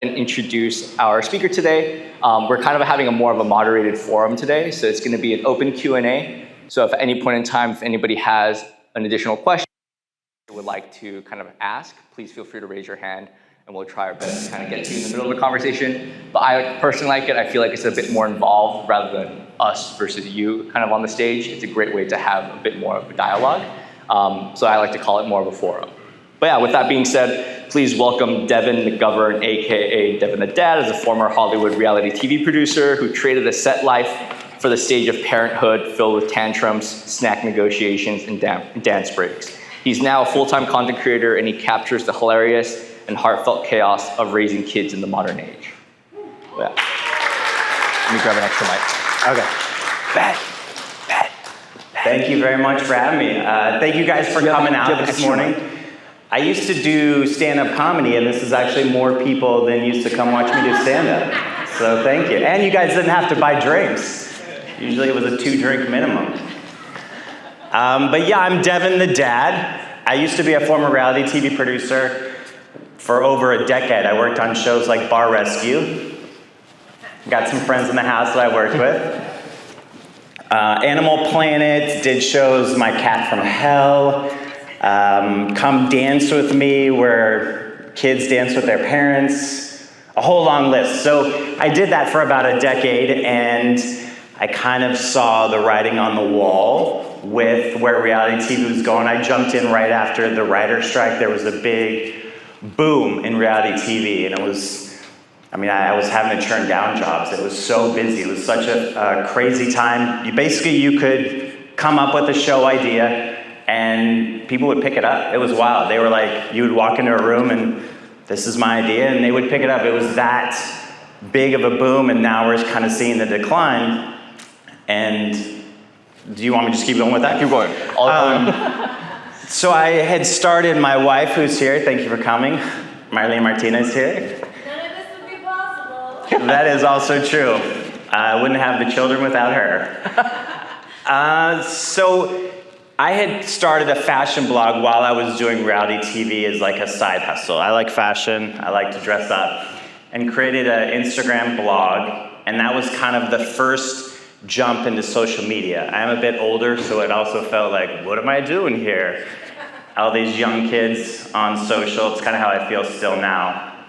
and introduce our speaker today. We're kind of having more of a moderated forum today, so it's going to be an open Q&A. So if at any point in time, if anybody has an additional question you would like to kind of ask, please feel free to raise your hand, and we'll try our best to kind of get to you in the middle of the conversation. But I personally like it. I feel like it's a bit more involved rather than us versus you kind of on the stage. It's a great way to have a bit more of a dialogue. So I like to call it more of a forum. But yeah, with that being said, please welcome Devin the Govern, aka Devin the Dad, as a former Hollywood reality TV producer who traded a set life for the stage of parenthood filled with tantrums, snack negotiations, and dance breaks. He's now a full-time content creator, and he captures the hilarious and heartfelt chaos of raising kids in the modern age. Yeah. Let me grab an extra mic. Okay. Bet. Thank you very much for having me. Thank you guys for coming out this morning. I used to do stand-up comedy, and this is actually more people than used to come watch me do stand-up. So thank you. And you guys didn't have to buy drinks. Usually it was a 2-drink minimum. But yeah, I'm Devin the Dad. I used to be a former reality TV producer for over a decade. I worked on shows like Bar Rescue. Got some friends in the house that I worked with. Animal Planet, did shows My Cat from Hell. Come Dance With Me, where kids dance with their parents, a whole long list. So I did that for about a decade, and I kind of saw the writing on the wall with where reality TV was going. I jumped in right after the writer's strike. There was a big boom in reality TV, and I was having to turn down jobs. It was so busy. It was such a crazy time. You could come up with a show idea, and people would pick it up. It was wild. They were like, you would walk into a room and this is my idea, and they would pick it up. It was that big of a boom, and now we're kind of seeing the decline. And do you want me to just keep going with that? Keep going. So I had started, my wife who's here, thank you for coming, Marlene Martinez here. None of this would be possible. That is also true. I wouldn't have the children without her. So I had started a fashion blog while I was doing reality TV as like a side hustle. I like fashion, I like to dress up, and created an Instagram blog, and that was kind of the first jump into social media. I'm a bit older, so it also felt like, what am I doing here? All these young kids on social, it's kind of how I feel still now.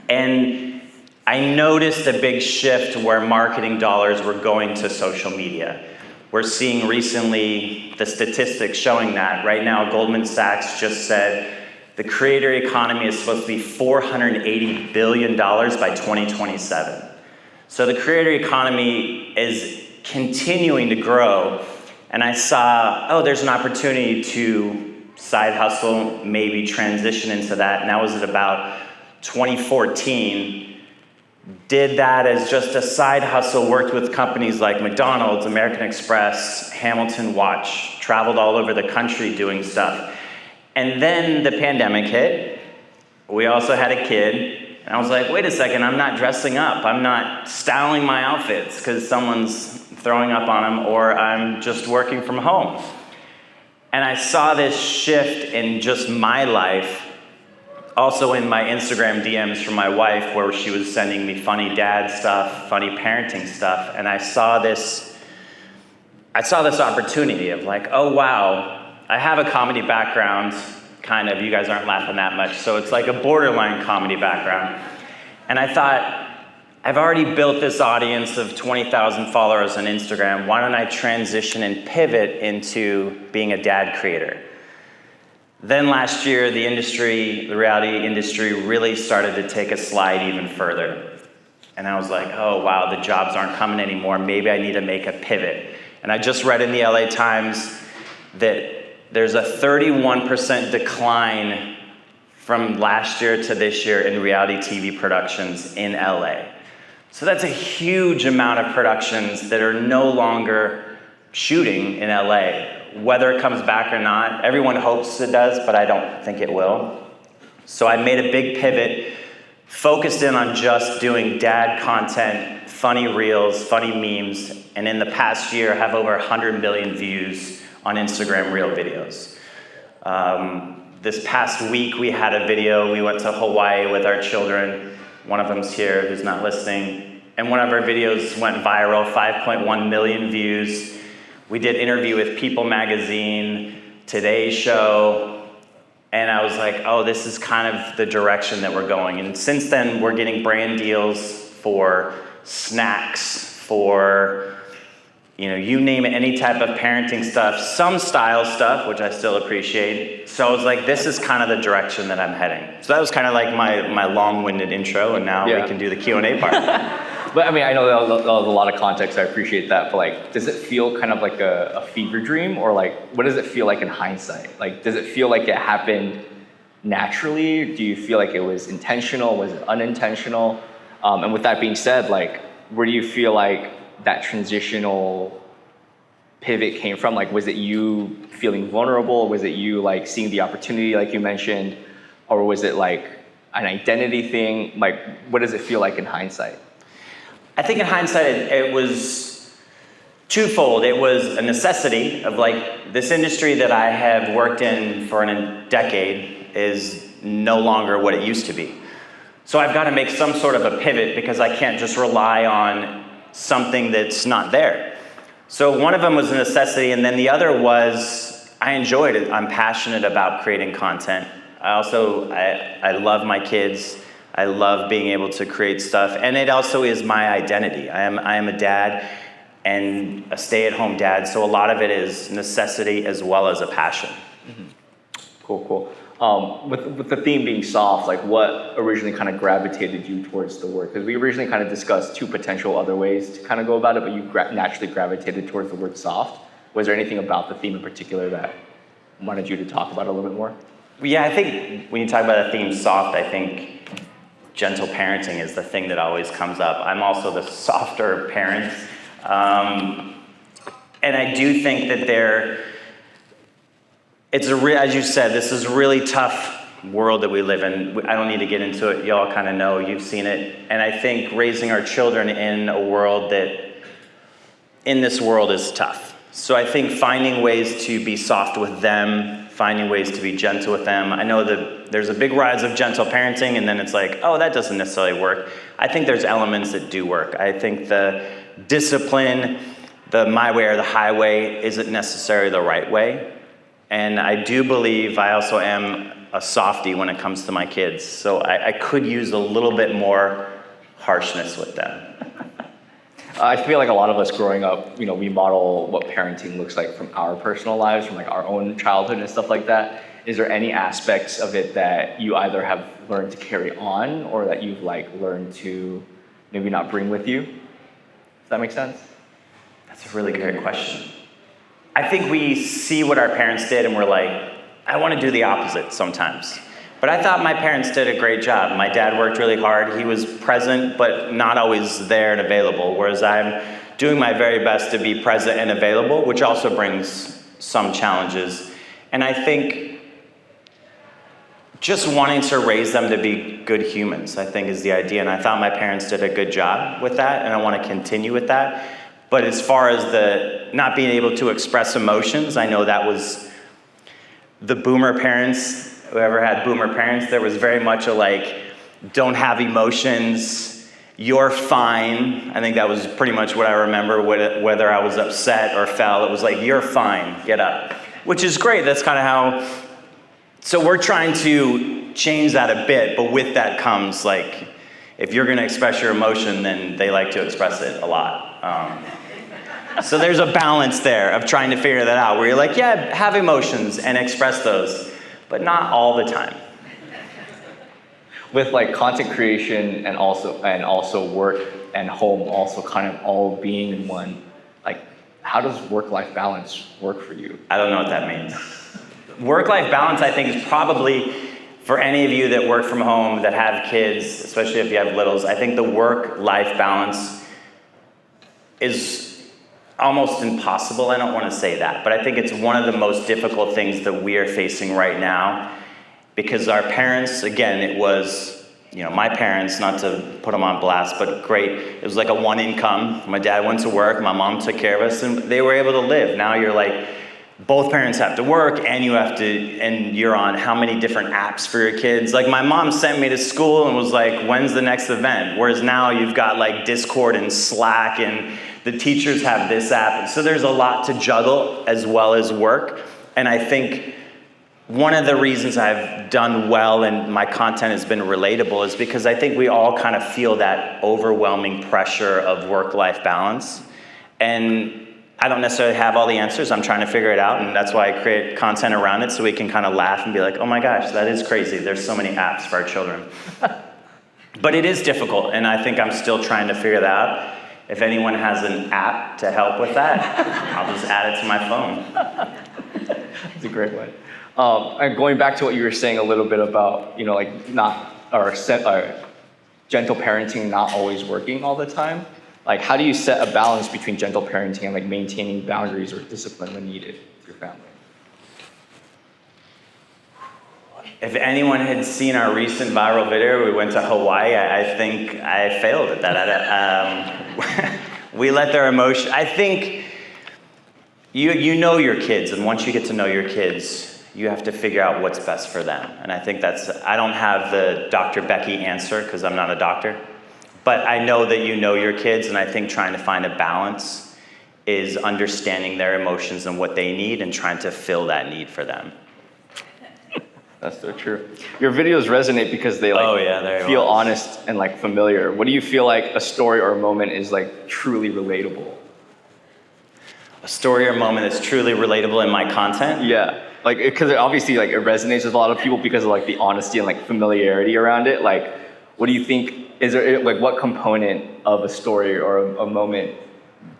And I noticed a big shift where marketing dollars were going to social media. We're seeing recently the statistics showing that. Right now, Goldman Sachs just said the creator economy is supposed to be $480 billion by 2027. So the creator economy is continuing to grow. And I saw, there's an opportunity to side hustle, maybe transition into that. And that was at about 2014. Did that as just a side hustle, worked with companies like McDonald's, American Express, Hamilton Watch, traveled all over the country doing stuff. And then the pandemic hit. We also had a kid. And I was like, wait a second, I'm not dressing up. I'm not styling my outfits because someone's throwing up on them, or I'm just working from home. And I saw this shift in just my life. Also in my Instagram DMs from my wife, where she was sending me funny dad stuff, funny parenting stuff, and I saw this opportunity of like, oh wow, I have a comedy background, kind of, you guys aren't laughing that much, so it's like a borderline comedy background. And I thought, I've already built this audience of 20,000 followers on Instagram, why don't I transition and pivot into being a dad creator? Then last year, the reality industry really started to take a slide even further. And I was like, oh wow, the jobs aren't coming anymore. Maybe I need to make a pivot. And I just read in the LA Times that there's a 31% decline from last year to this year in reality TV productions in LA. So that's a huge amount of productions that are no longer shooting in LA. Whether it comes back or not, everyone hopes it does, but I don't think it will. So I made a big pivot, focused in on just doing dad content, funny reels, funny memes, and in the past year have over 100 million views on Instagram reel videos. This past week we had a video, we went to Hawaii with our children, One of them's here who's not listening. And one of our videos went viral, 5.1 million views. We did interview with People Magazine, Today's Show, and I was like, oh, this is kind of the direction that we're going. And since then, we're getting brand deals for snacks, for, you name it, any type of parenting stuff, some style stuff, which I still appreciate. So I was like, this is kind of the direction that I'm heading. So that was kind of like my long-winded intro, and now we can do the Q&A part. But I mean, I know that was a lot of context, I appreciate that, but like, does it feel kind of like a fever dream, or like, what does it feel like in hindsight? Like, does it feel like it happened naturally? Do you feel like it was intentional? Was it unintentional? And with that being said, like, where do you feel like that transitional pivot came from? Like, was it you feeling vulnerable? Was it you like seeing the opportunity like you mentioned? Or was it like an identity thing? Like, what does it feel like in hindsight? I think in hindsight, it was twofold. It was a necessity of like, this industry that I have worked in for a decade is no longer what it used to be. So I've got to make some sort of a pivot because I can't just rely on something that's not there. So one of them was a necessity, and then the other was I enjoyed it. I'm passionate about creating content. I love my kids. I love being able to create stuff, and it also is my identity. I am a dad and a stay-at-home dad, so a lot of it is necessity as well as a passion. Mm-hmm. Cool. With the theme being soft, like what originally kind of gravitated you towards the word? Because we originally kind of discussed two potential other ways to kind of go about it, but you naturally gravitated towards the word soft. Was there anything about the theme in particular that wanted you to talk about a little bit more? Yeah, I think when you talk about a theme soft, I think gentle parenting is the thing that always comes up. I'm also the softer parent. And I do think that as you said, this is a really tough world that we live in. I don't need to get into it. Y'all kind of know, you've seen it. And I think raising our children in this world is tough. So I think finding ways to be soft with them, finding ways to be gentle with them. I know that there's a big rise of gentle parenting, and then it's like, oh, that doesn't necessarily work. I think there's elements that do work. I think the discipline, the my way or the highway, isn't necessarily the right way. And I do believe I also am a softie when it comes to my kids. So I could use a little bit more harshness with them. I feel like a lot of us growing up, we model what parenting looks like from our personal lives, from like our own childhood and stuff like that. Is there any aspects of it that you either have learned to carry on or that you've like learned to maybe not bring with you? Does that make sense? That's a really great question. I think we see what our parents did and we're like, I want to do the opposite sometimes. But I thought my parents did a great job. My dad worked really hard. He was present, but not always there and available, whereas I'm doing my very best to be present and available, which also brings some challenges. And I think just wanting to raise them to be good humans, I think, is the idea. And I thought my parents did a good job with that, and I want to continue with that. But as far as the not being able to express emotions, I know that was the boomer parents. Whoever had boomer parents, there was very much a like, don't have emotions, you're fine. I think that was pretty much what I remember, whether I was upset or fell. It was like, you're fine, get up. Which is great, that's kind of how, so we're trying to change that a bit, but with that comes like, if you're gonna express your emotion, then they like to express it a lot. So there's a balance there of trying to figure that out, where you're like, yeah, have emotions and express those, but not all the time. With like content creation and also work and home also kind of all being in one, like how does work-life balance work for you? I don't know what that means. Work-life balance, I think, is probably, for any of you that work from home, that have kids, especially if you have littles, I think the work-life balance is almost impossible. I don't want to say that, but I think it's one of the most difficult things that we are facing right now, because our parents, again, it was, my parents, not to put them on blast, but great. It was like a one income. My dad went to work, my mom took care of us, and they were able to live. Now you're like both parents have to work and you're on how many different apps for your kids. Like my mom sent me to school and was like, when's the next event? Whereas now you've got like Discord and Slack and the teachers have this app. And so there's a lot to juggle as well as work. And I think one of the reasons I've done well and my content has been relatable is because I think we all kind of feel that overwhelming pressure of work-life balance. And I don't necessarily have all the answers. I'm trying to figure it out, and that's why I create content around it so we can kind of laugh and be like, oh my gosh, that is crazy. There's so many apps for our children. But it is difficult, and I think I'm still trying to figure that out. If anyone has an app to help with that, I'll just add it to my phone. That's a great one. And going back to what you were saying a little bit about, like gentle parenting not always working all the time. Like, how do you set a balance between gentle parenting and like maintaining boundaries or discipline when needed with your family? If anyone had seen our recent viral video, we went to Hawaii. I think I failed at that. We let their emotion. I think you know your kids, and once you get to know your kids, you have to figure out what's best for them. And I think I don't have the Dr. Becky answer because I'm not a doctor. But I know that you know your kids, and I think trying to find a balance is understanding their emotions and what they need and trying to fill that need for them. That's so true. Your videos resonate because they feel honest and like familiar. What do you feel like a story or a moment is like truly relatable? A story or moment that's truly relatable in my content? Yeah, like because obviously like it resonates with a lot of people because of like the honesty and like familiarity around it. Like, what do you think? Is there like what component of a story or a moment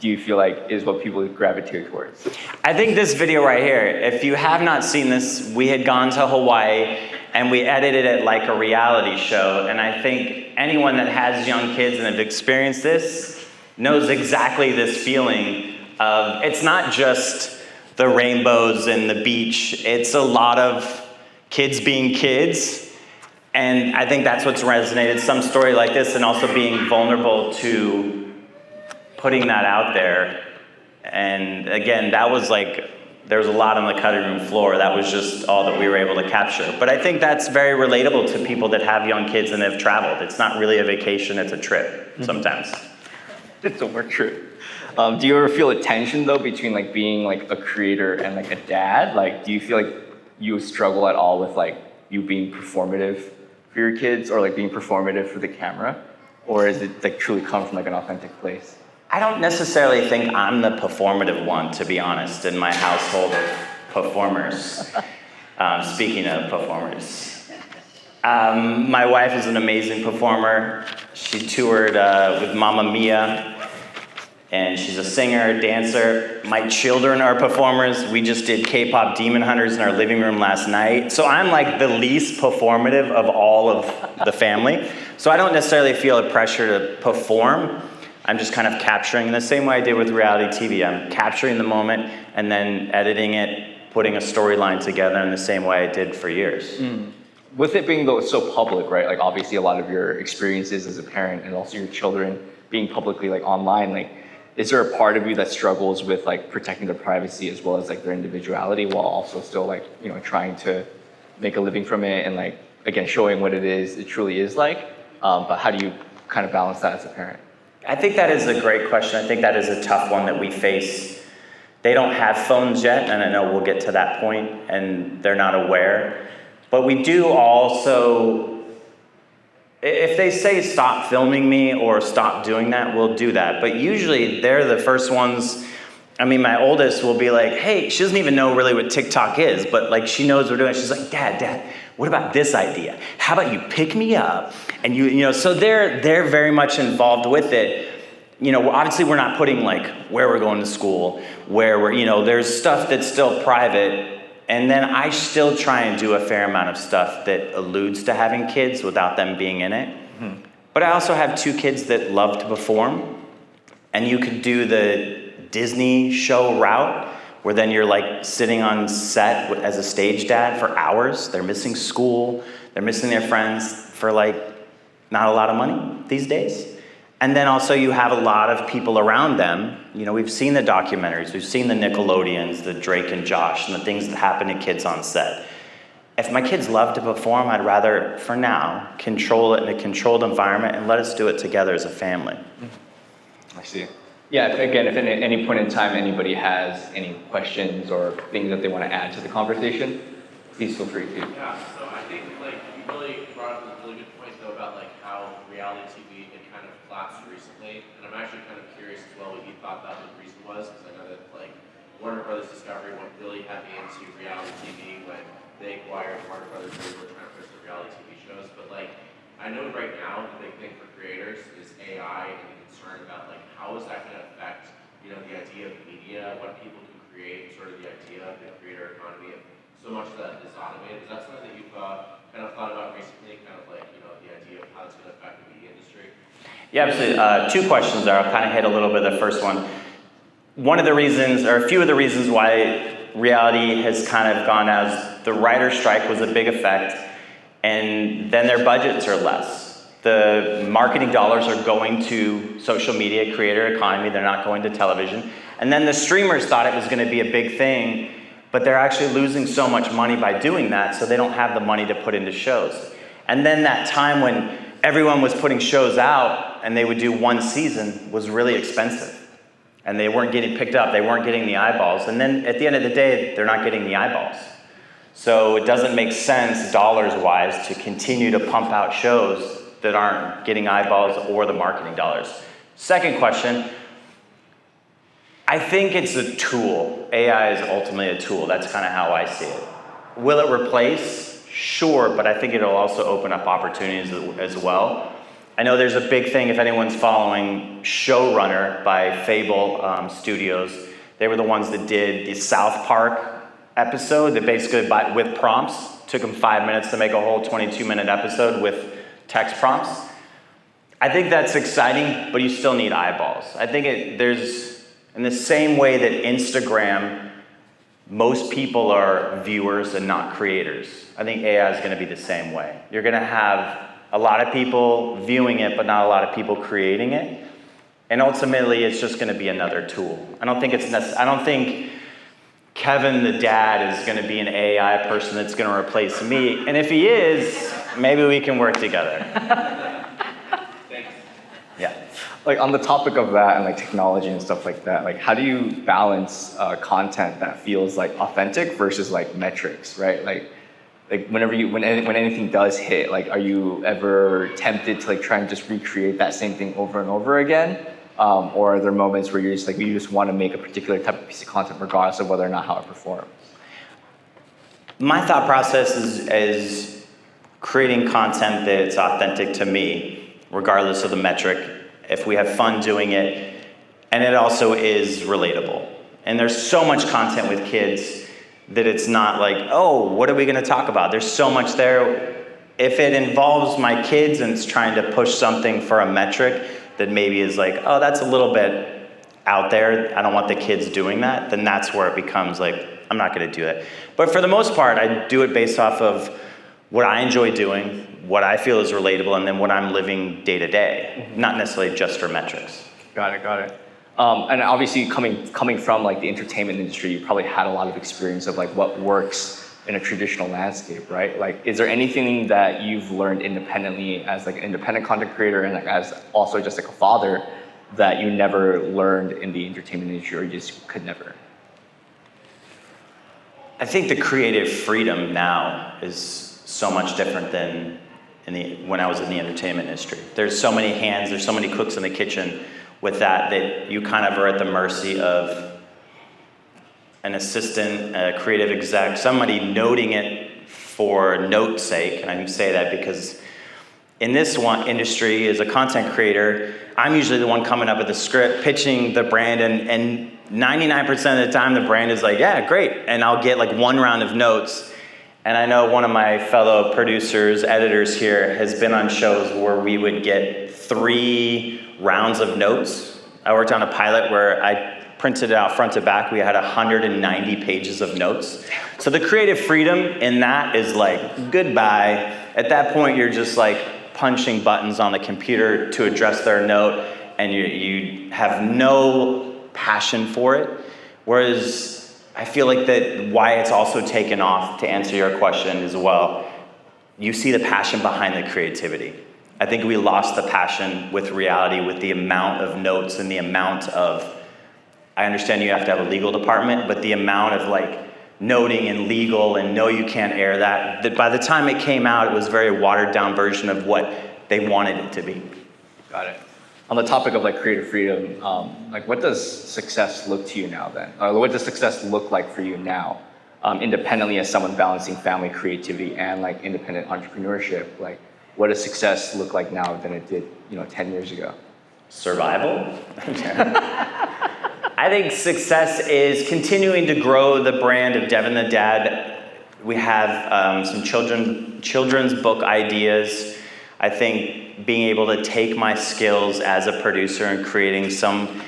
do you feel like is what people gravitate towards? I think this video right here, if you have not seen this, we had gone to Hawaii and we edited it like a reality show. And I think anyone that has young kids and have experienced this knows exactly this feeling of, it's not just the rainbows and the beach, it's a lot of kids being kids. And I think that's what's resonated, some story like this, and also being vulnerable to putting that out there. And again, that was like, there was a lot on the cutting room floor. That was just all that we were able to capture. But I think that's very relatable to people that have young kids and have traveled. It's not really a vacation, it's a trip sometimes. It's a work trip. Do you ever feel a tension though between like being like a creator and like a dad? Like, do you feel like you struggle at all with like you being performative for your kids or like being performative for the camera? Or is it like truly come from like an authentic place? I don't necessarily think I'm the performative one, to be honest, in my household of performers. Speaking of performers. My wife is an amazing performer. She toured with Mamma Mia, and she's a singer, dancer. My children are performers. We just did K-pop Demon Hunters in our living room last night. So I'm like the least performative of all of the family. So I don't necessarily feel a pressure to perform. I'm just kind of capturing in the same way I did with reality TV. I'm capturing the moment and then editing it, putting a storyline together in the same way I did for years. With it being though so public, right? Like obviously a lot of your experiences as a parent and also your children being publicly like online, like is there a part of you that struggles with like protecting their privacy as well as like their individuality while also still like, trying to make a living from it and like, again, showing what it truly is like? But how do you kind of balance that as a parent? I think that is a great question. I think that is a tough one that we face. They don't have phones yet, and I know we'll get to that point, and they're not aware. But we do also, if they say stop filming me or stop doing that, we'll do that. But usually they're the first ones. I mean, my oldest will be like, hey, she doesn't even know really what TikTok is, but like she knows we're doing it. She's like, Dad, what about this idea? How about you pick me up? And so they're very much involved with it. Obviously we're not putting like where we're going to school, where there's stuff that's still private. And then I still try and do a fair amount of stuff that alludes to having kids without them being in it. Mm-hmm. But I also have 2 kids that love to perform. And you could do the Disney show route, where then you're like sitting on set as a stage dad for hours. They're missing school, they're missing their friends for like not a lot of money these days. And then also you have a lot of people around them. You know, we've seen the documentaries, we've seen the Nickelodeons, the Drake and Josh, and the things that happen to kids on set. If my kids love to perform, I'd rather, for now, control it in a controlled environment and let us do it together as a family. I see. Yeah, if at any point in time anybody has any questions or things that they want to add to the conversation, please feel free to. Yeah, so I think like you really brought up a really good point though about like how reality TV had kind of collapsed recently, and I'm actually kind of curious as well what you thought that the reason was, because I know that like Warner Brothers Discovery went really heavy into reality TV when they acquired Warner Brothers. They were trying to push the reality TV shows, but like I know right now the big thing for creators is AI and the concern about like how is that going to affect the idea of media, what people can create, sort of the idea of the creator economy. And so much of that is automated. Is that something that you've kind of thought about recently? Kind of like the idea of how it's going to affect the media industry. Yeah, absolutely. Two questions there. I'll kind of hit a little bit of the first one. One of the reasons, or a few of the reasons why reality has kind of gone as the writer strike was a big effect, and then their budgets are less. The marketing dollars are going to social media, creator economy, they're not going to television. And then the streamers thought it was going to be a big thing, but they're actually losing so much money by doing that, so they don't have the money to put into shows. And then that time when everyone was putting shows out and they would do one season was really expensive. And they weren't getting picked up, they weren't getting the eyeballs. And then at the end of the day, they're not getting the eyeballs. So it doesn't make sense dollars-wise to continue to pump out shows that aren't getting eyeballs or the marketing dollars. Second question, I think it's a tool. AI is ultimately a tool. That's kind of how I see it. Will it replace? Sure, but I think it'll also open up opportunities as well. I know there's a big thing, if anyone's following Showrunner by Fable Studios. They were the ones that did the South Park episode that basically, with prompts, took them 5 minutes to make a whole 22-minute episode with text prompts. I think that's exciting, but you still need eyeballs. I think there's, in the same way that Instagram, most people are viewers and not creators. I think AI is going to be the same way. You're going to have a lot of people viewing it, but not a lot of people creating it. And ultimately, it's just going to be another tool. I don't think Kevin the Dad is going to be an AI person that's going to replace me. And if he is, maybe we can work together. Thanks. Yeah. Like on the topic of that and like technology and stuff like that, like how do you balance content that feels like authentic versus like metrics, right? Like whenever when anything does hit, like are you ever tempted to like try and just recreate that same thing over and over again? Or are there moments where you just want to make a particular type of piece of content regardless of whether or not how it performs? My thought process is creating content that's authentic to me, regardless of the metric, if we have fun doing it, and it also is relatable. And there's so much content with kids that it's not like, oh, what are we going to talk about? There's so much there. If it involves my kids and it's trying to push something for a metric that maybe is like, oh, that's a little bit out there, I don't want the kids doing that, then that's where it becomes like, I'm not going to do that. But for the most part, I do it based off of what I enjoy doing, what I feel is relatable, and then what I'm living day to day, not necessarily just for metrics. Got it. And obviously coming from like the entertainment industry, you probably had a lot of experience of like what works in a traditional landscape, right? Like, is there anything that you've learned independently as like an independent content creator and like as also just like a father that you never learned in the entertainment industry or you just could never? I think the creative freedom now is so much different than when I was in the entertainment industry. There's so many hands, there's so many cooks in the kitchen with that you kind of are at the mercy of an assistant, a creative exec, somebody noting it for note's sake. And I can say that because in this one industry, as a content creator, I'm usually the one coming up with the script, pitching the brand, and 99% of the time the brand is like, yeah, great. And I'll get like one round of notes. And I know one of my fellow producers, editors here, has been on shows where we would get 3 rounds of notes. I worked on a pilot where I printed it out front to back. We had 190 pages of notes. So the creative freedom in that is like, goodbye. At that point, you're just like punching buttons on the computer to address their note, and you have no passion for it. Whereas I feel like that why it's also taken off, to answer your question as well, you see the passion behind the creativity. I think we lost the passion with reality, with the amount of notes and the amount of, I understand you have to have a legal department, but the amount of like noting and legal and no, you can't air that by the time it came out, it was a very watered down version of what they wanted it to be. Got it. On the topic of like creative freedom, like what does success look to you now then? Or what does success look like for you now, independently as someone balancing family, creativity, and like independent entrepreneurship? Like, what does success look like now than it did, 10 years ago? Survival? I think success is continuing to grow the brand of Devin the Dad. We have some children's book ideas. I think being able to take my skills as a producer and creating some,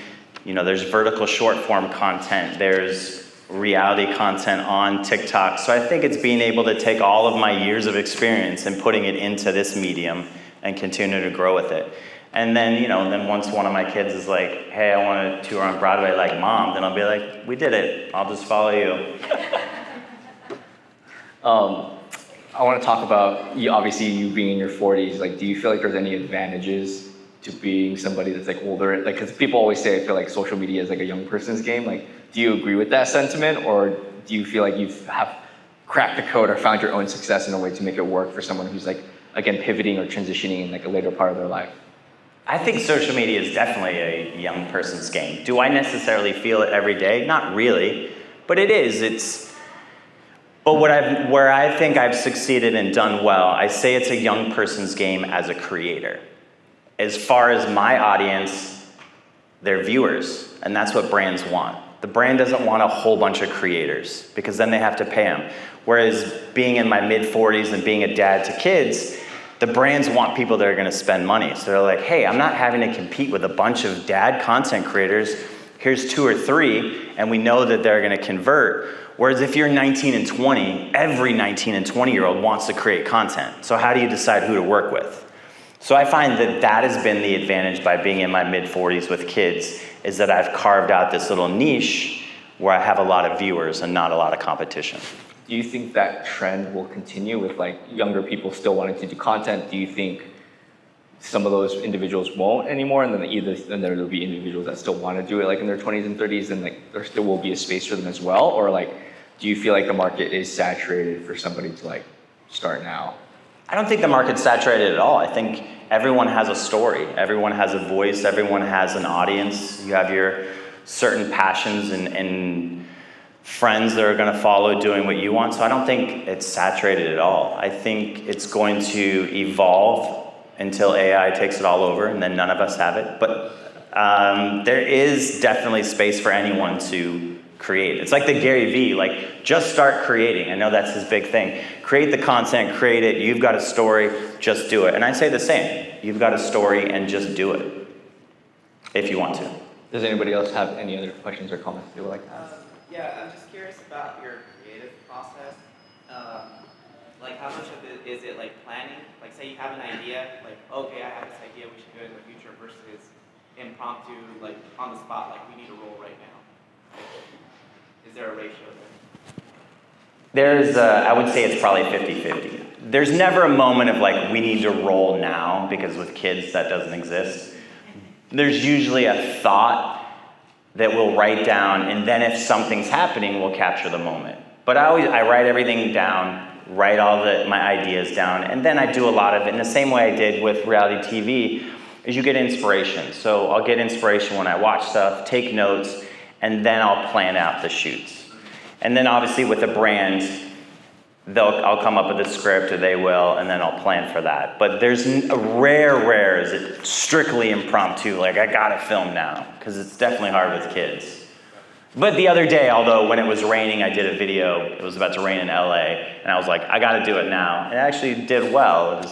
there's vertical short form content, there's reality content on TikTok. So I think it's being able to take all of my years of experience and putting it into this medium and continue to grow with it. And then, then once one of my kids is like, hey, I want to tour on Broadway like Mom, then I'll be like, we did it. I'll just follow you. I want to talk about, obviously you being in your 40s, like, do you feel like there's any advantages to being somebody that's like older? Like, because people always say, I feel like social media is like a young person's game. Like, do you agree with that sentiment? Or do you feel like you have cracked the code or found your own success in a way to make it work for someone who's like, again, pivoting or transitioning in like a later part of their life? I think social media is definitely a young person's game. Do I necessarily feel it every day? Not really, but it is. But where I think I've succeeded and done well, I say it's a young person's game as a creator. As far as my audience, they're viewers, and that's what brands want. The brand doesn't want a whole bunch of creators because then they have to pay them. Whereas being in my mid-40s and being a dad to kids, the brands want people that are gonna spend money. So they're like, hey, I'm not having to compete with a bunch of dad content creators. Here's 2 or 3, and we know that they're gonna convert. Whereas if you're 19 and 20, every 19 and 20-year-old wants to create content. So how do you decide who to work with? So I find that has been the advantage by being in my mid-40s with kids, is that I've carved out this little niche where I have a lot of viewers and not a lot of competition. Do you think that trend will continue with like younger people still wanting to do content? Do you think some of those individuals won't anymore, and then there will be individuals that still want to do it like in their 20s and 30s, and like there still will be a space for them as well? Or like, do you feel like the market is saturated for somebody to like start now? I don't think the market's saturated at all. I think everyone has a story, everyone has a voice, everyone has an audience. You have your certain passions and friends that are going to follow doing what you want. So I don't think it's saturated at all. I think it's going to evolve until AI takes it all over, and then none of us have it. But there is definitely space for anyone to create. It's like the Gary Vee, like just start creating. I know that's his big thing. Create the content, create it. You've got a story, just do it. And I say the same. You've got a story and just do it if you want to. Does anybody else have any other questions or comments they would like to ask? Yeah, I'm just curious about your creative process. Like, how much of it is it like planning? Like, say you have an idea, like, okay, I have this idea, we should do it in the future, versus impromptu, like on the spot, like we need a role right now. Like, is there a ratio there? I would say it's probably 50-50. There's never a moment of like, we need to roll now, because with kids that doesn't exist. There's usually a thought that we'll write down, and then if something's happening, we'll capture the moment. But I write everything down, write all my ideas down, and then I do a lot of it in the same way I did with reality TV, is you get inspiration. So I'll get inspiration when I watch stuff, take notes, and then I'll plan out the shoots. And then obviously with a brand, I'll come up with a script, or they will, and then I'll plan for that. But there's a rare is it strictly impromptu, like I gotta film now, because it's definitely hard with kids. But the other day, although when it was raining, I did a video, it was about to rain in LA, and I was like, I gotta do it now. And it actually did well.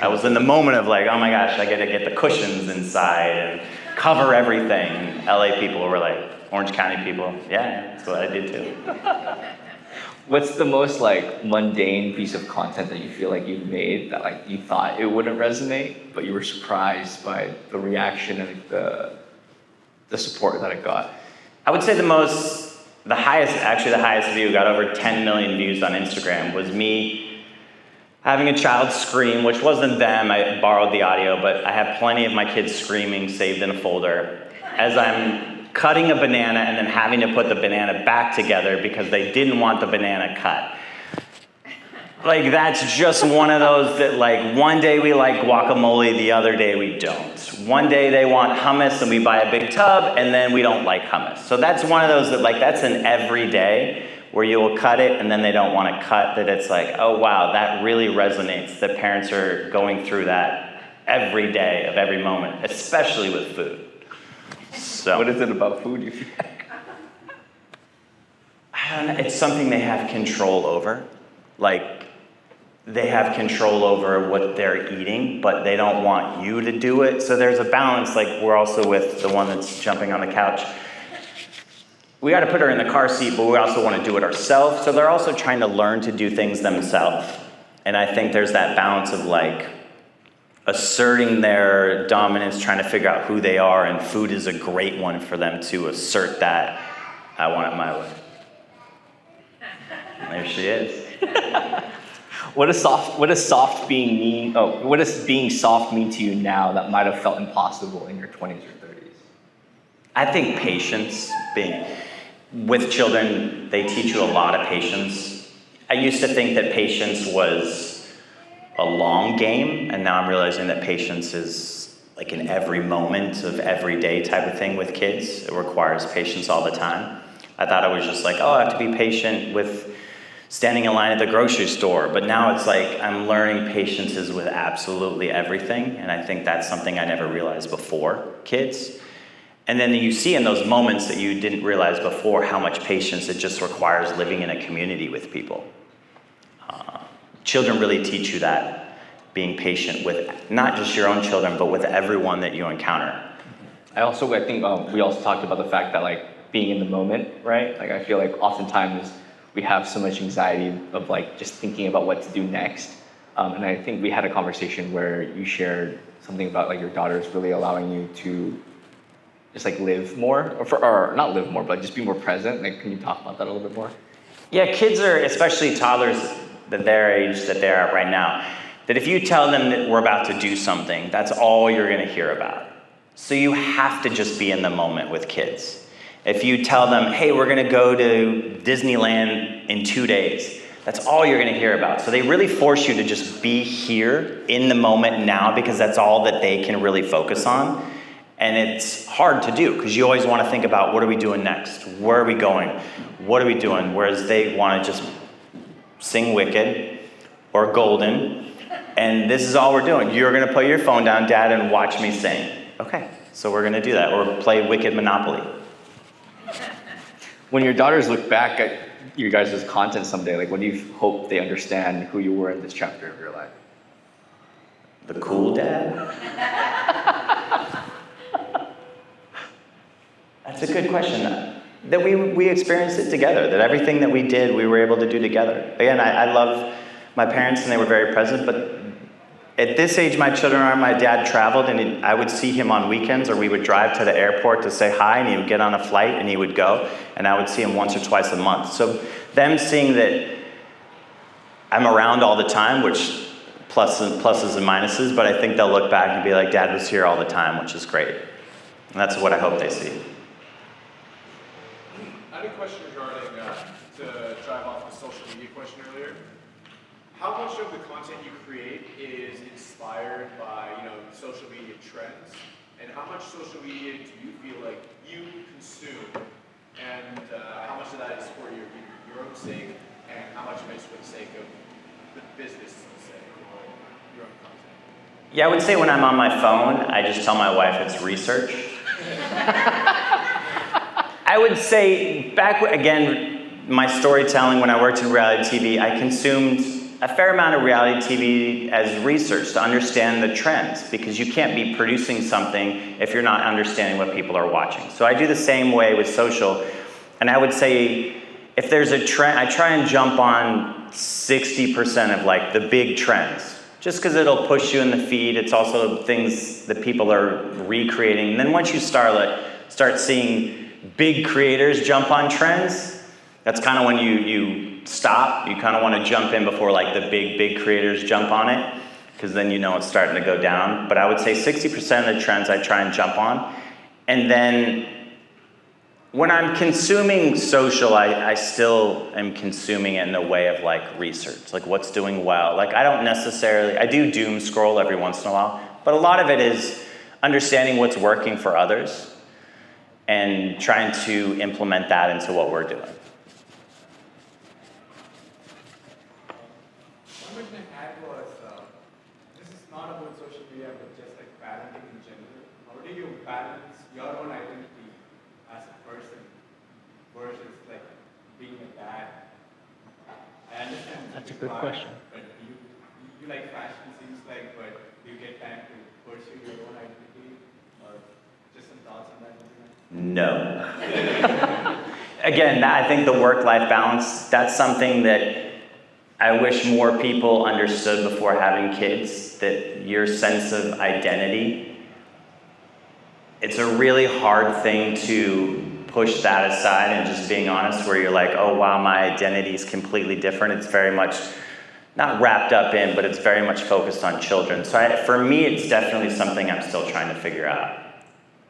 I was in the moment of like, oh my gosh, I gotta get the cushions inside and cover everything. LA people were like, Orange County people, yeah, that's what I did too. What's the most like mundane piece of content that you feel like you've made that like you thought it wouldn't resonate, but you were surprised by the reaction and the support that it got? I would say the highest view, got over 10 million views on Instagram, was me having a child scream, which wasn't them, I borrowed the audio, but I have plenty of my kids screaming saved in a folder as I'm cutting a banana and then having to put the banana back together because they didn't want the banana cut. Like, that's just one of those that, like, one day we like guacamole, the other day we don't. One day they want hummus and we buy a big tub, and then we don't like hummus. So that's one of those that, like, that's an everyday where you will cut it and then they don't want to cut, that it's like, oh wow, that really resonates, that parents are going through that every day of every moment, especially with food. So, What is it about food you feel like? I don't know, it's something they have control over. Like, they have control over what they're eating, but they don't want you to do it. So there's a balance, like we're also with the one that's jumping on the couch. We got to put her in the car seat, but we also want to do it ourselves. So they're also trying to learn to do things themselves. And I think there's that balance of like asserting their dominance, trying to figure out who they are, and food is a great one for them to assert that, I want it my way. There she is. What does being soft mean to you now that might have felt impossible in your 20s or 30s? I think patience, with children, they teach you a lot of patience. I used to think that patience was a long game, and now I'm realizing that patience is like an every moment of every day type of thing with kids. It requires patience all the time. I thought it was just like, oh, I have to be patient with standing in line at the grocery store, but now it's like I'm learning patience is with absolutely everything, and I think that's something I never realized before kids. And then you see in those moments that you didn't realize before how much patience it just requires living in a community with people. Children really teach you that, being patient with not just your own children, but with everyone that you encounter. I think we also talked about the fact that like being in the moment, right? Like I feel like oftentimes we have so much anxiety of like just thinking about what to do next. And I think we had a conversation where you shared something about like your daughter's really allowing you to just like live more, or not live more, but just be more present. Like, can you talk about that a little bit more? Yeah, kids are, especially toddlers that their age that they're at right now, that if you tell them that we're about to do something, that's all you're gonna hear about. So you have to just be in the moment with kids. If you tell them, hey, we're gonna go to Disneyland in 2 days, that's all you're gonna hear about. So they really force you to just be here in the moment now, because that's all that they can really focus on. And it's hard to do, because you always wanna think about, what are we doing next? Where are we going? What are we doing? Whereas they wanna just sing Wicked or Golden, and this is all we're doing. You're gonna put your phone down, Dad, and watch me sing. Okay, so we're gonna do that, or play Wicked Monopoly. When your daughters look back at you guys' content someday, like what do you hope they understand who you were in this chapter of your life? The cool dad? That's a good question. That we experienced it together, that everything that we did, we were able to do together. Again, I love my parents and they were very present, but at this age, my children are, my dad traveled and I would see him on weekends, or we would drive to the airport to say hi, and he would get on a flight and he would go, and I would see him once or twice a month. So them seeing that I'm around all the time, which pluses and minuses, but I think they'll look back and be like, Dad was here all the time, which is great. And that's what I hope they see. I had a question regarding, to drive off the social media question earlier. How much of the content you create is inspired by, social media trends? And how much social media do you feel like you consume? And how much of that is for your own sake? And how much of it is for the sake of the business, let's say, or your own content? Yeah, I would say when I'm on my phone, I just tell my wife it's research. I would say again, my storytelling, when I worked in reality TV, I consumed a fair amount of reality TV as research to understand the trends, because you can't be producing something if you're not understanding what people are watching. So I do the same way with social, and I would say if there's a trend, I try and jump on 60% of like the big trends, just because it'll push you in the feed. It's also things that people are recreating. And then once you start seeing big creators jump on trends, that's kind of when you stop. You kind of want to jump in before like the big creators jump on it, because then you know it's starting to go down. But I would say 60% of the trends I try and jump on. And then when I'm consuming social, I still am consuming it in the way of like research, like what's doing well. Like I do doom scroll every once in a while, but a lot of it is understanding what's working for others and trying to implement that into what we're doing. One question I had was, this is not about social media, but just like parenting in general. How do you balance your own identity as a person versus like being a dad? I understand. That's a good question. But you like fashion, seems like, but do you get time to pursue your own identity? Or just some thoughts on that? No. Again, I think the work-life balance, that's something that I wish more people understood before having kids, that your sense of identity, it's a really hard thing to push that aside and just being honest, where you're like, oh wow, my identity is completely different. It's very much not wrapped up in, but it's very much focused on children. So for me, it's definitely something I'm still trying to figure out.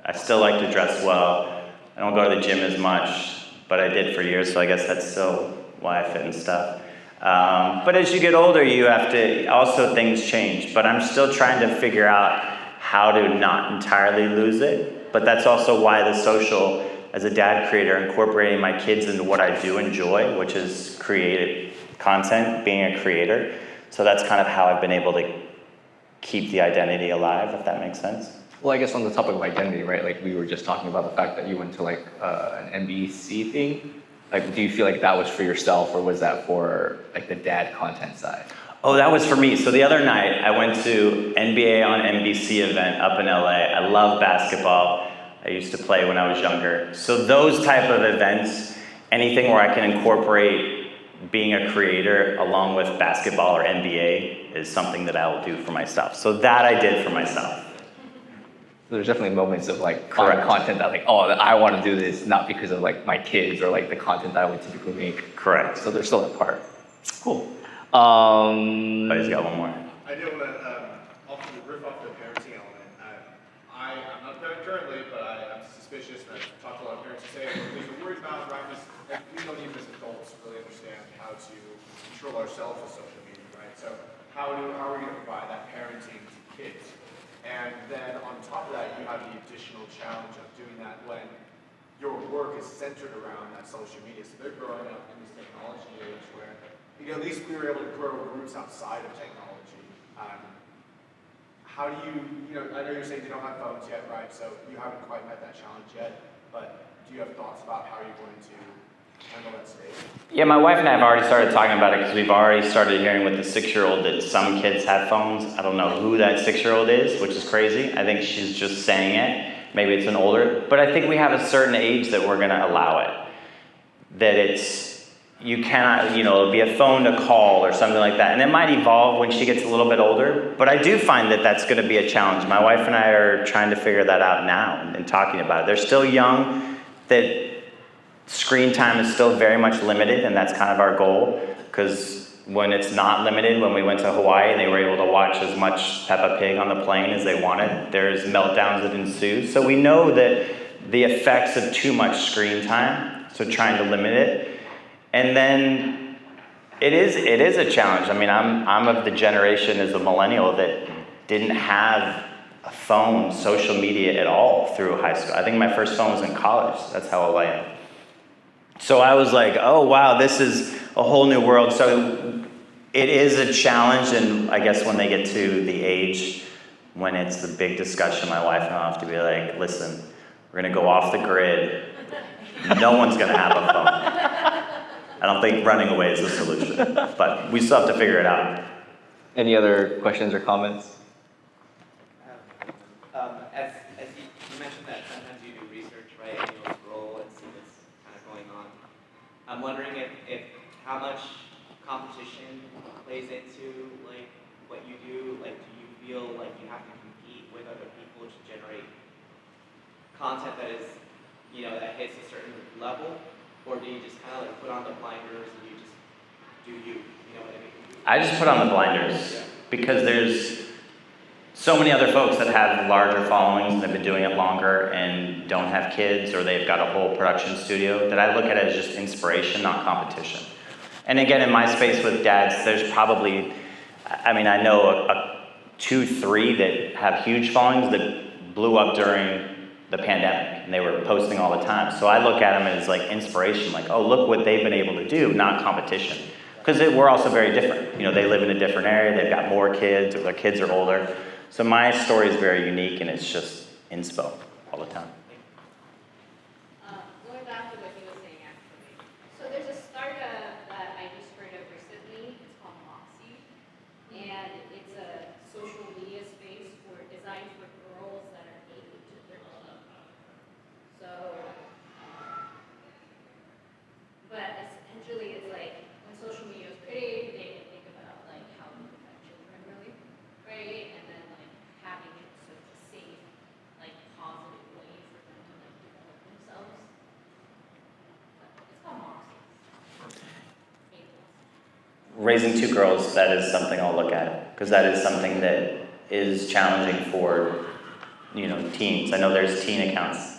I still like to dress well. I don't go to the gym as much, but I did for years, so I guess that's still why I fit and stuff. But as you get older, you have to, also things change, but I'm still trying to figure out how to not entirely lose it. But that's also why the social, as a dad creator, incorporating my kids into what I do enjoy, which is creative content, being a creator. So that's kind of how I've been able to keep the identity alive, if that makes sense. Well, I guess on the topic of identity, right? Like we were just talking about the fact that you went to like an NBC thing. Like, do you feel like that was for yourself, or was that for like the dad content side? Oh, that was for me. So the other night, I went to NBA on NBC event up in LA. I love basketball. I used to play when I was younger. So those type of events, anything where I can incorporate being a creator along with basketball or NBA is something that I will do for myself. So that I did for myself. There's definitely moments of like Correct. content that like, oh, I want to do this, not because of like my kids or like the content that I would typically make. Correct. So there's still that part. Cool. Oh, he's got one more. I did want to riff off the parenting element. I'm not a parent currently, but I'm suspicious, and I've talked to a lot of parents who say, there's a worry about, right, we don't even as adults really understand how to control ourselves with social media, right? So how are we going to provide that parenting to kids? And then on top of that, you have the additional challenge of doing that when your work is centered around that social media. So they're growing up in this technology age where, at least we were able to grow roots outside of technology. How do I know you're saying you don't have phones yet, right? So you haven't quite met that challenge yet, but do you have thoughts about how you're going to handle that stage? Yeah, my wife and I have already started talking about it because we've already started hearing with the 6-year-old that some kids have phones. I don't know who that 6-year-old is, which is crazy. I think she's just saying it. Maybe it's an older, but I think we have a certain age that we're gonna allow it. That you cannot, it'll be a phone to call or something like that. And it might evolve when she gets a little bit older, but I do find that that's gonna be a challenge. My wife and I are trying to figure that out now and talking about it. They're still young, that screen time is still very much limited, and that's kind of our goal, because when it's not limited, when we went to Hawaii, they were able to watch as much Peppa Pig on the plane as they wanted. There's meltdowns that ensue. So we know that the effects of too much screen time, so trying to limit it. And then it is a challenge. I mean, I'm of the generation as a millennial that didn't have a phone, social media at all through high school. I think my first phone was in college. That's how old I am. So I was like, oh wow, this is a whole new world. So it is a challenge, and I guess when they get to the age when it's the big discussion, my wife and I have to be like, listen, we're gonna go off the grid. No one's gonna have a phone. I don't think running away is the solution, but we still have to figure it out. Any other questions or comments? As you mentioned that sometimes you do research, right, and you'll scroll and see what's kind of going on. I'm wondering much competition plays into like what you do? Like, do you feel like you have to compete with other people to generate content that is, that hits a certain level, or do you just kind of like put on the blinders and you just do you? You know what I mean? I just put on the blinders because there's so many other folks that have larger followings and have been doing it longer and don't have kids, or they've got a whole production studio, that I look at it as just inspiration, not competition. And again, in my space with dads, there's probably, I know a 2, 3 that have huge followings that blew up during the pandemic, and they were posting all the time. So I look at them as like inspiration, like, oh, look what they've been able to do, not competition. Because we're also very different. They live in a different area, they've got more kids, or their kids are older. So my story is very unique, and it's just inspo all the time. Going back to what he was saying, actually. So there's a startup that I just heard of recently. It's called Moxie, and it's a social media space designed for girls that are 8 to 13. So, but essentially, it's like when social media was created, they didn't think about like how to protect children, really, right? And then like having it so it's a safe, like positive way for them to like develop themselves. It's called Moxie. Raising 2 girls, that is something I'll look at, because that is something that is challenging for, teens. I know there's teen accounts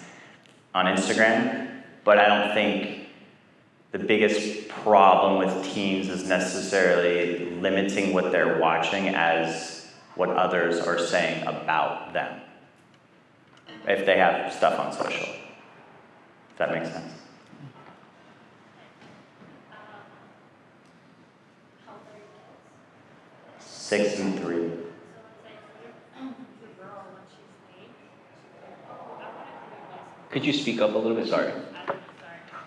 on Instagram, but I don't think the biggest problem with teens is necessarily limiting what they're watching as what others are saying about them, if they have stuff on social. If that makes sense. How old are your kids? 6 and 3. So it's like the girl when she's late, I want to do this. Could you speak up a little bit? Sorry. I'm sorry.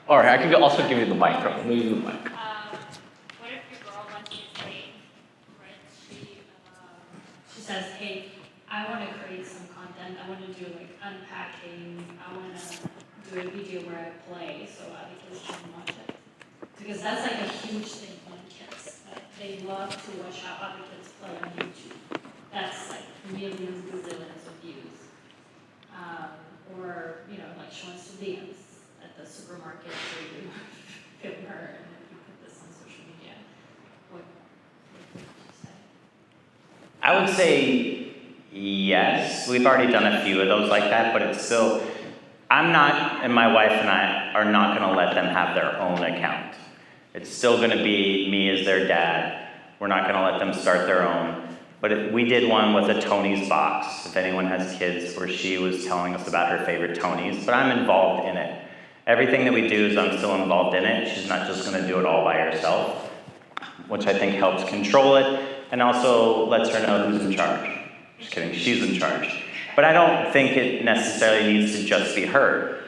All right, I could also give you the mic. Let me give you the mic. What if your girl when she's late, right? She says, "Hey, I want to create some content. I want to do like unpacking. I want to do a video where I play, so other kids can watch it." Because that's like a huge thing on kids. Like, they love to watch how other kids play on YouTube. That's like millions, gazillions of views. Or like she wants to dance at the supermarket, so you film her and then you put this on social media. What would you say? I would say yes. We've already done a few of those like that, but it's still, and my wife and I are not going to let them have their own account. It's still going to be me as their dad. We're not going to let them start their own. But we did one with a Tony's box, if anyone has kids, where she was telling us about her favorite Tonys, but I'm involved in it. Everything that we do is I'm still involved in it. She's not just going to do it all by herself, which I think helps control it, and also lets her know who's in charge. Just kidding, she's in charge. But I don't think it necessarily needs to just be her.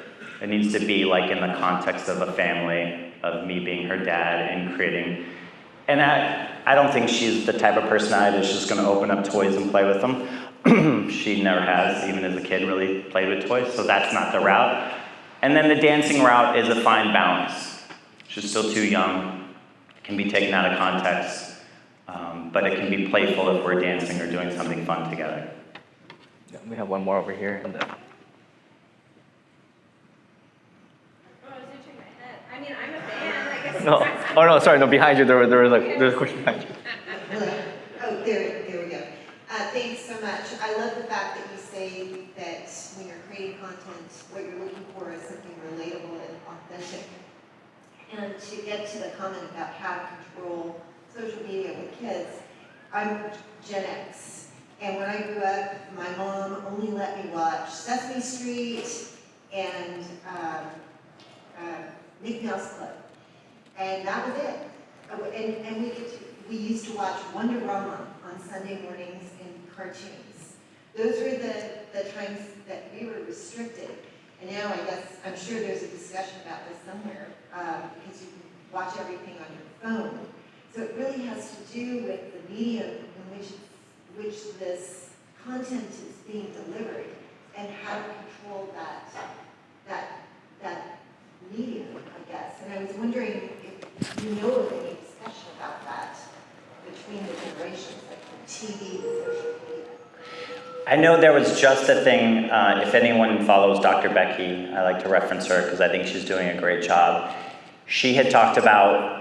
It needs to be like in the context of a family, of me being her dad and creating. And I don't think she's the type of personality that's just going to open up toys and play with them. She never has, even as a kid, really played with toys, so that's not the route. And then the dancing route is a fine balance. She's still too young. It can be taken out of context, but it can be playful if we're dancing or doing something fun together. Yeah, we have one more over here. And then... Oh, I was itching my head. I mean, I'm a fan. I guess. No. Oh no, sorry. No, behind you. There's a question behind you. Hello. Oh, there we go. Thanks so much. I love the fact that you say that when you're creating content, what you're looking for is something relatable and authentic. And to get to the comment about how to control social media with kids, I'm Gen X. And when I grew up, my mom only let me watch Sesame Street and Mickey Mouse Club. And that was it. Oh, and we used to watch Wonderama on Sunday mornings in cartoons. Those were the times that we were restricted. And now I guess, I'm sure there's a discussion about this somewhere, because you can watch everything on your phone. So it really has to do with the medium in which this content is being delivered and how to control that medium, I guess. And I was wondering if you know of any TV with social media? I know there was just a thing, if anyone follows Dr. Becky, I like to reference her because I think she's doing a great job. She had talked about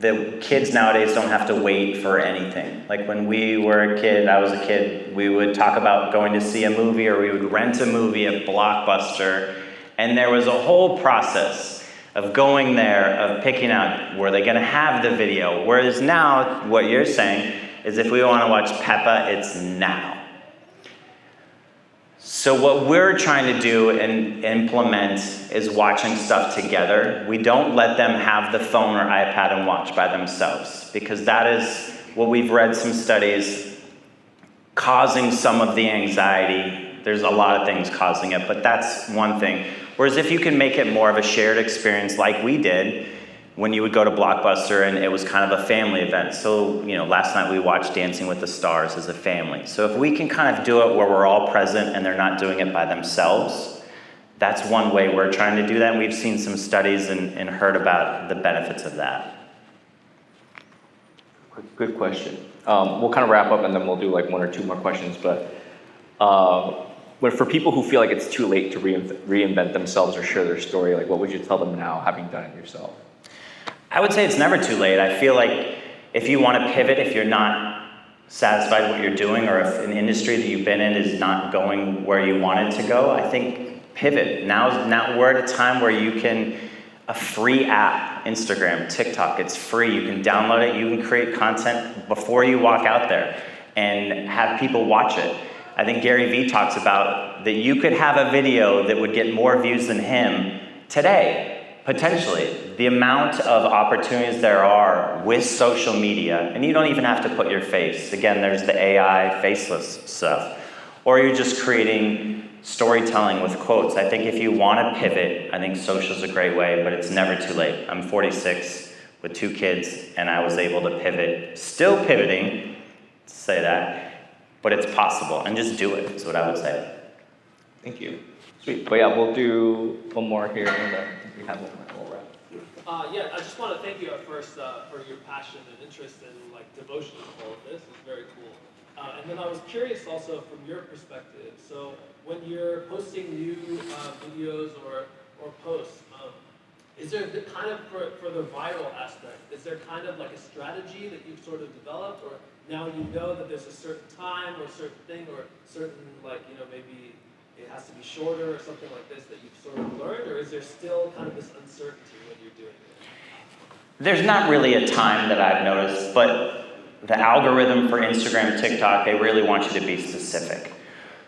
the kids nowadays don't have to wait for anything. Like when we were a kid, I was a kid, we would talk about going to see a movie or we would rent a movie at Blockbuster, and there was a whole process of going there, of picking out, were they going to have the video? Whereas now, what you're saying is if we want to watch Peppa, it's now. So what we're trying to do and implement is watching stuff together. We don't let them have the phone or iPad and watch by themselves, because that is what we've read some studies causing some of the anxiety. There's a lot of things causing it, but that's one thing. Whereas if you can make it more of a shared experience like we did, when you would go to Blockbuster and it was kind of a family event. So, last night we watched Dancing with the Stars as a family. So if we can kind of do it where we're all present and they're not doing it by themselves, that's one way we're trying to do that. And we've seen some studies and heard about the benefits of that. Good question. We'll kind of wrap up and then we'll do like one or two more questions. But for people who feel like it's too late to reinvent themselves or share their story, like what would you tell them now, having done it yourself? I would say it's never too late. I feel like if you want to pivot, if you're not satisfied with what you're doing, or if an industry that you've been in is not going where you want it to go, I think pivot. Now we're at a time where you can, a free app, Instagram, TikTok, it's free. You can download it, you can create content before you walk out there and have people watch it. I think Gary Vee talks about that you could have a video that would get more views than him today. Potentially, the amount of opportunities there are with social media, and you don't even have to put your face. Again, there's the AI faceless stuff. Or you're just creating storytelling with quotes. I think if you want to pivot, I think social's a great way, but it's never too late. I'm 46 with 2 kids, and I was able to pivot. Still pivoting, to say that, but it's possible, and just do it, is what I would say. Thank you. Sweet. But yeah, we'll do one more here and then we have one more wrap. Yeah, I just want to thank you at first for your passion and interest and devotion to all of this. It's very cool. And then I was curious also from your perspective. So when you're posting new videos or posts, is there kind of for the viral aspect? Is there kind of a strategy that you've sort of developed, or now you know that there's a certain time or a certain thing or certain maybe it has to be shorter or something like this that you've sort of learned, or is there still kind of this uncertainty when you're doing it? There's not really a time that I've noticed, but the algorithm for Instagram, TikTok, they really want you to be specific.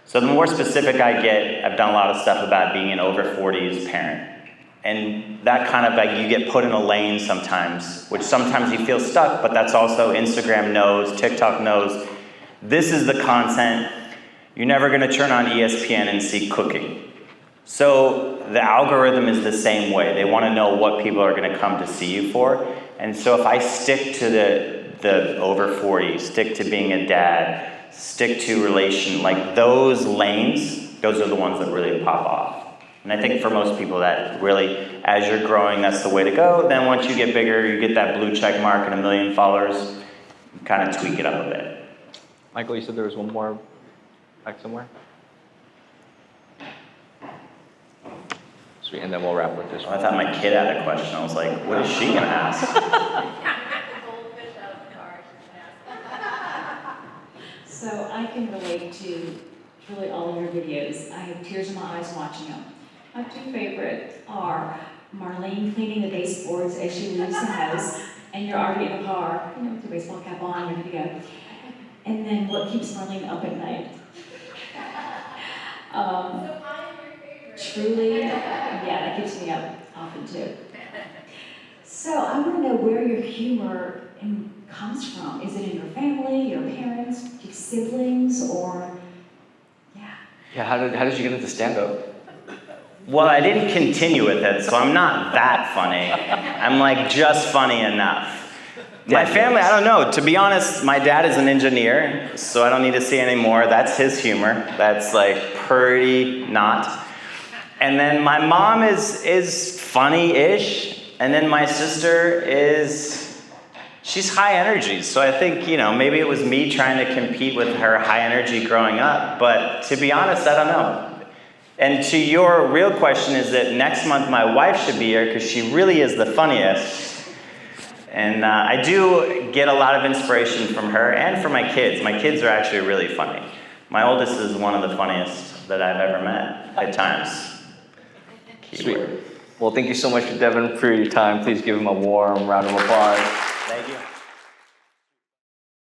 So the more specific I get, I've done a lot of stuff about being an over 40s parent. And that kind of you get put in a lane sometimes, which sometimes you feel stuck, but that's also Instagram knows, TikTok knows, this is the content. You're never going to turn on ESPN and see cooking. So the algorithm is the same way. They want to know what people are going to come to see you for. And so if I stick to the over 40, stick to being a dad, stick to relation, those lanes, those are the ones that really pop off. And I think for most people that really, as you're growing, that's the way to go. Then once you get bigger, you get that blue check mark and 1 million followers, you kind of tweak it up a bit. Michael, you said there was one more back somewhere? Sweet, and then we'll wrap with this one. I thought my kid had a question. I was like, what is she going to ask? So I can relate to really all of your videos. I have tears in my eyes watching them. My 2 favorites are Marlene cleaning the baseboards as she leaves the house, and you're already in the car, with your baseball cap on, ready to go. And then what keeps Marlene up at night. So I'm your favorite. Truly, yeah, that keeps me up often too. So I want to know where your humor comes from. Is it in your family, your parents, your siblings, or Yeah, how did you get into stand-up? Well, I didn't continue with it, so I'm not that funny. I'm just funny enough. My family, I don't know. To be honest, my dad is an engineer, so I don't need to say any more. That's his humor. That's pretty not. And then my mom is funny-ish, and then my sister she's high energy, so I think, maybe it was me trying to compete with her high energy growing up, but to be honest, I don't know. And to your real question is that next month my wife should be here because she really is the funniest. And I do get a lot of inspiration from her and from my kids. My kids are actually really funny. My oldest is one of the funniest that I've ever met at times. Sweet. Well, thank you so much, Devin, for your time. Please give him a warm round of applause. Thank you.